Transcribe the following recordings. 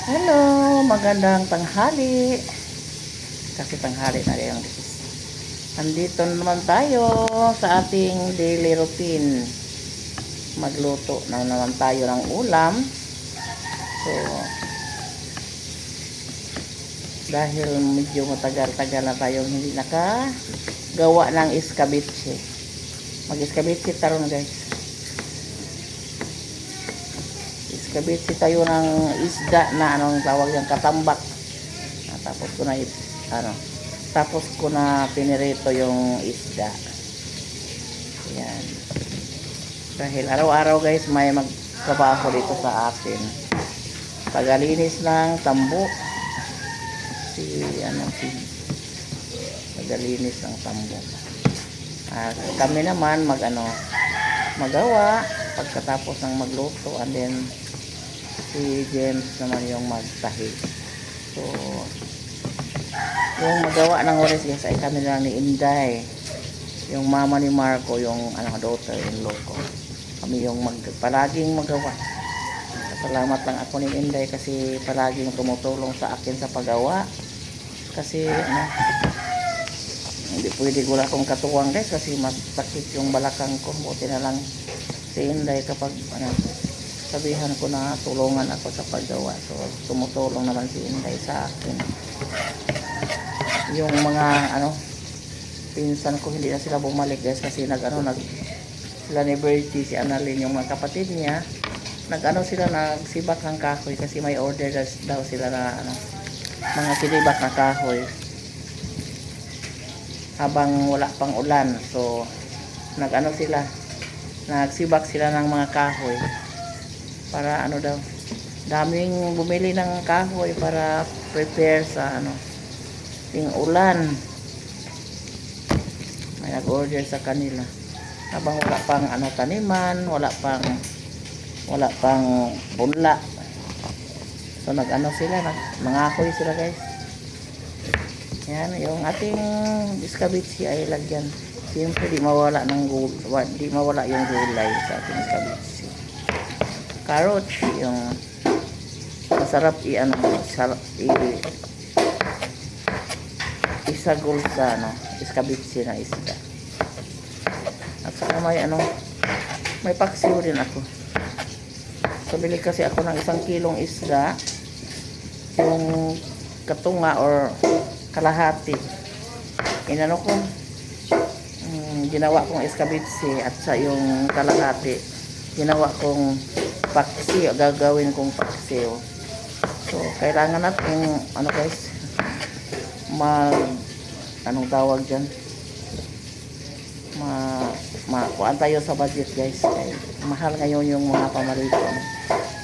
Hello, magandang tanghali. Kasi tanghali na rin. Andito naman tayo sa ating daily routine. Magluto na naman tayo ng ulam. So, dahil medyo matagal-tagal na tayong hindi nakagawa ng iskabitse. Mag-iskabitse taron guys. Iskabitse tayo ng isda na anong tawag yung katambak. Tapos ko na pinirito yung isda. Yan. Dahil araw-araw guys may magtrabaho dito sa atin. Pagalinis ng tambo. Pagalinis ng tambo. Kami naman magawa pagkatapos ng magluto, and then si James naman yung magtahi. So yung magawa ng oras guys ay kami lang ni Inday, yung mama ni Marco, yung daughter-in-law ko. Kami yung palaging magawa. Salamat lang ako ni Inday kasi palaging tumutulong sa akin sa paggawa. Kasi hindi pwede wala akong katuwang guys kasi mas sakit yung balakang ko. Buti na lang si Inday kapag sabihan ko na tulungan ako sa paggawa. So tumutulong naman si Inday sa akin. Yung mga pinsan ko hindi na sila bumalik guys kasi sila ni Bertie, si Annalyn, yung mga kapatid niya nagsibak ng kahoy kasi may order daw sila na mga sinibak na kahoy habang wala pang ulan. So nagsibak sila ng mga kahoy para daming bumili ng kahoy para prepare sa ting ulan. May nag-order sa kanila habang wala pang taniman, wala pang punla. So mangahoy sila guys. Yan yung ating iskabitse ay lagyan. Siyempre di mawala yung gulay sa ating iskabitse. Carrots, yung masarap isagol sa iskabitse na isda. At saka may paksiw din ako. So bili kasi ako ng 1 kilong isda, yung katunga or kalahati. Ginawa kong iskabitse at sa yung kalahati ginawa kong paksiw, gagawin kong paksiw. So kailangan natin guys tawag dyan, makuhaan tayo sa budget guys. Mahal ngayon yung mga pamarito,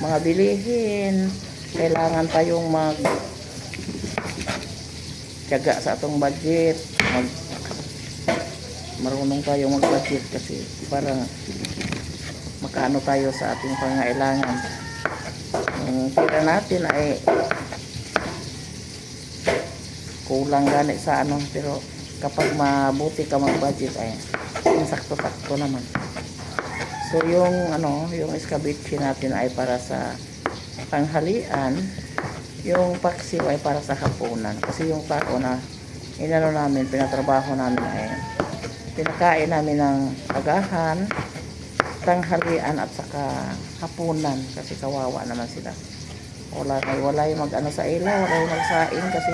mga bilihin. Kailangan tayong tiyaga sa atong budget, marunong tayong mag-budget kasi parang makaano tayo sa ating pangailangan. Yung pera natin ay kulang gani sa pero kapag mabuti ka mag-budget ay sakto-sakto naman. So yung iskabitse natin ay para sa panghalian, yung paksiw ay para sa hapunan. Kasi yung tao na namin, pinatrabaho namin ay pinakain namin ng agahan, tanghalian at saka hapunan kasi kawawa naman sila. Wala yung sa ilaw, wala yung magsaing kasi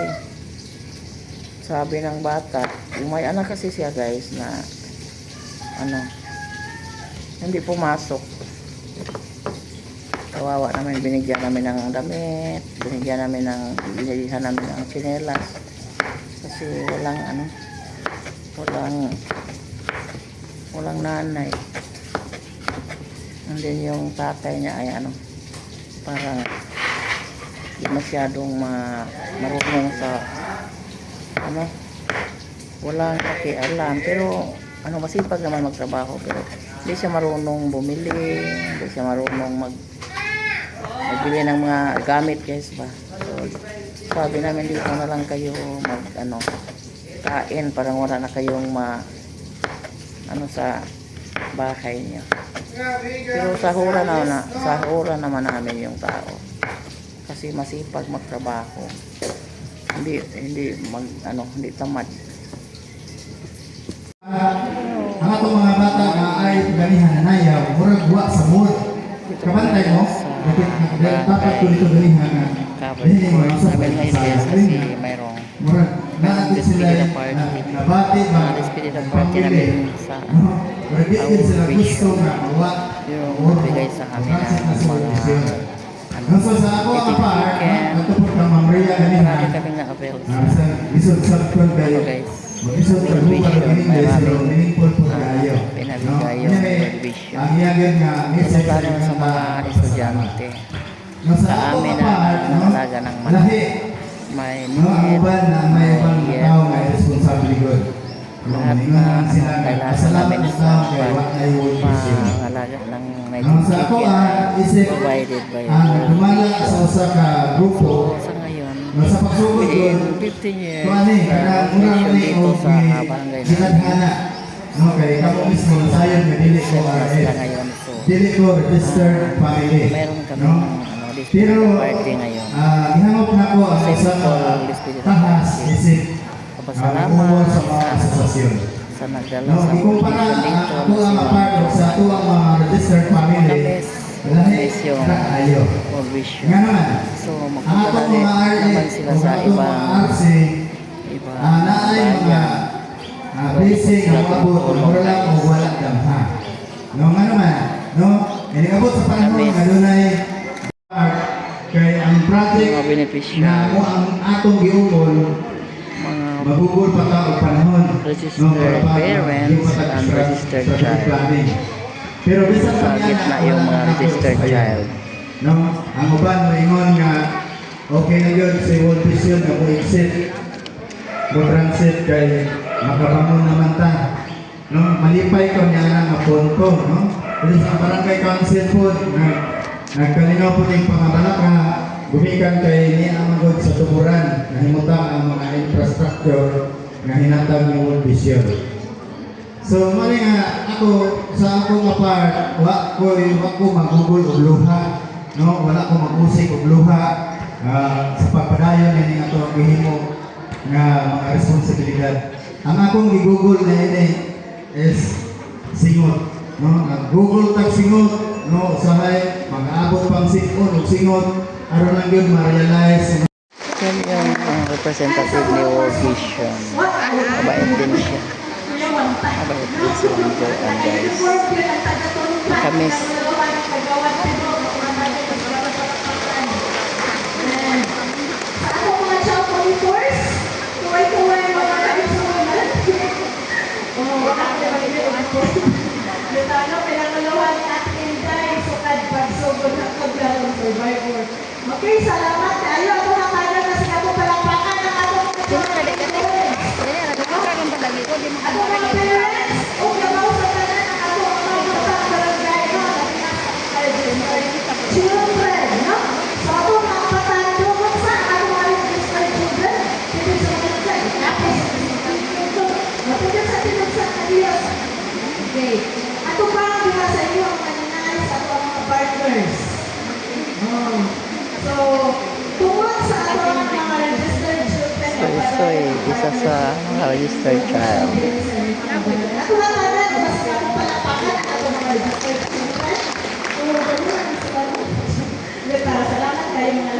sabi ng bata, yung may anak kasi siya guys na hindi pumasok. Kawawa naman, binigyan namin ng damit, binilihan namin ng tsinelas kasi walang nanay. And then yung tatay niya ay parang hindi masyadong marunong sa walang pakialam, pero masipag naman magtrabaho, pero hindi siya marunong bumili, hindi siya marunong magbili ng mga gamit guys ba. So sabi namin dito na lang kayo kain, parang wala na kayong sa bahay niya. Pero sahuran naman namin yung tao. kasi masipag magtrabaho. Hindi tamad. Ang atong mga bata nga ay ganihan na nayaw, murag wa sa mood. Kabantay mo, dapat ko dito ganihan na. Covered for namin ngayon guys kasi mayroong Murag naatid sila nabati ba? despedida party namin sa Murag di sila gusto nga wa. yung bigay sa amin ng mga So sa ako ang part, natupot ka mamriya ganihan. marami kami na-avail Isod sa kon kayo. guys. Mag-isod sa buka ganing guys, pero meaningful po kayo. Pinabigayo Ang motivation. iyagin nga message Lalo sa mga estudyante. Sa amin na nangalaga ng mga lahi. may No, ang need, uban na may ibang may tao may responsibilidad. lahat na kailangan namin sa pangalaga ng Ang sa ako isip provided by dumala sa usa ka grupo sa ngayon no, sa pagsugod within doon 15 years kung ano mission dito sa barangay namin ginadhana no kay kamo mismo sayon nga dili ko sila ngayon so dili ko registered family meron kami no despedida party ngayon gihangop na ko ang usa simple ka despedida tahas party isip pasalamat sa mga asosasyon. sa nagdala No, sa ikumpara mission dito ako na ang sila part sa ato ang mga registered family. Lahi Miss yung na ayo. or vision. Nga naman, So ang ato magpapalali mga RC, naman sila sa ang ato mga ibang RC, naay mga bayan. basic ang abot o mura lang o wala damha. No, nga naman, no, inigabot sa panahon nga dunay kay ang project Mga beneficiary. na mo ang atong giugol Mga magugol pa ka og panahon. registered parents and registered child. Pero bisan Sa pa gitna yung mga registered child. No, ang uban moingon nga okay na gyud sa World Vision nga mo exit. Mo transit kay makabangon naman ta. No, malipay ko niya nga punto, no? Pero sa barangay council po nagkalinaw po ning pangabalaka gumikan kay niya ang magod sa tuburan nahimutang ang mga infrastructure nga hinatag ni World Vision. So mali nga ako sa akong part wa ko magugol og luha, no, wala ko magusik og luha sa pagpadayon ni ato ang gihimo nga mga responsibilidad. Ang akong gigugol na ini is singot, no, nag-google tag singot, no, usahay mag-aabot pang sipon og singot aron lang yun ma-realize. Yan yung representative ni World Vision. Mabait din siya. Mabait din silang doon guys. Makamis. Ako mga chow monitors, tuway-tuway mga kaisunan. Dito ano, pinangalawan ni Ate Inday, sukad pagsugod ng paglalong survivor. Okay, salamat kayo. Ako na kaya kasi ako palakpakan ng atong ako mga parents, o gabaw sa kanan ng ako mga batang barangay, no? Children, no? So ako mga batang tungkol sa ako mga registered children, dito sa barangay. Tapos, matugan sa tinong sa Diyos. Okay. Ato pa ang diba sa inyo ang maninay sa ako mga partners. So, tungkol sa ato ang mga registered children, So, isa sa mga registered child. ako lang na mas ako palapakan ako mga registered children. So, salamat kayo mga